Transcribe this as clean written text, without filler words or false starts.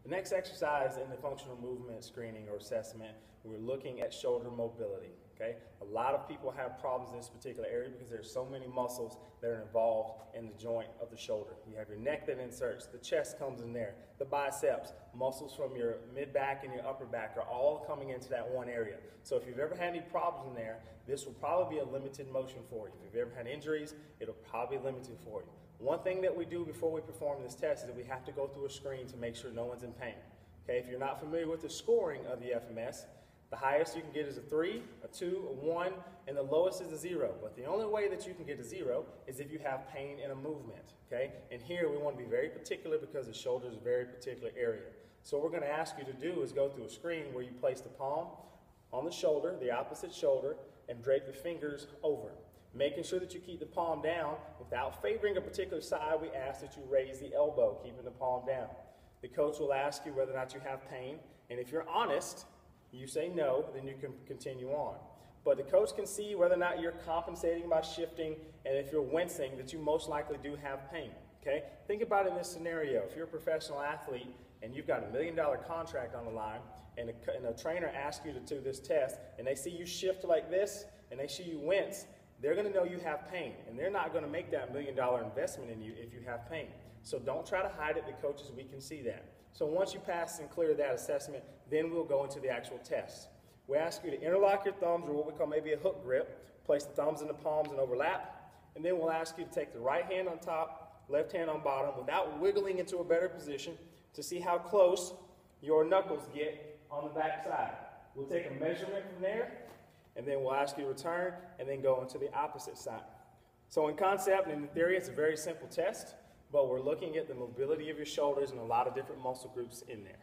The next exercise in the functional movement screening or assessment, we're looking at shoulder mobility. Okay? A lot of people have problems in this particular area because there's so many muscles that are involved in the joint of the shoulder. You have your neck that inserts, the chest comes in there, the biceps, muscles from your mid-back and your upper back are all coming into that one area. So if you've ever had any problems in there, this will probably be a limited motion for you. If you've ever had injuries, it'll probably be limited for you. One thing that we do before we perform this test is that we have to go through a screen to make sure no one's in pain. Okay, if you're not familiar with the scoring of the FMS, the highest you can get is a 3, a 2, a 1, and the lowest is a 0. But the only way that you can get a 0 is if you have pain in a movement. Okay, and here we want to be very particular because the shoulder is a very particular area. So what we're going to ask you to do is go through a screen where you place the palm on the shoulder, the opposite shoulder, and drape the fingers over. Making sure that you keep the palm down. Without favoring a particular side, we ask that you raise the elbow, keeping the palm down. The coach will ask you whether or not you have pain, and if you're honest, you say no, then you can continue on. But the coach can see whether or not you're compensating by shifting, and if you're wincing, that you most likely do have pain. Okay? Think about it in this scenario. If you're a professional athlete and you've got $1 million contract on the line, and a trainer asks you to do this test, and they see you shift like this, and they see you wince, they're going to know you have pain, and they're not going to make that $1 million investment in you if you have pain. So don't try to hide it. The coaches, we can see that. So once you pass and clear that assessment, then we'll go into the actual test. We ask you to interlock your thumbs, or what we call maybe a hook grip. Place the thumbs in the palms and overlap. And then we'll ask you to take the right hand on top, left hand on bottom, without wiggling into a better position, to see how close your knuckles get on the back side. We'll take a measurement from there, and then we'll ask you to return and then go into the opposite side. So in concept and in theory, it's a very simple test, but we're looking at the mobility of your shoulders and a lot of different muscle groups in there.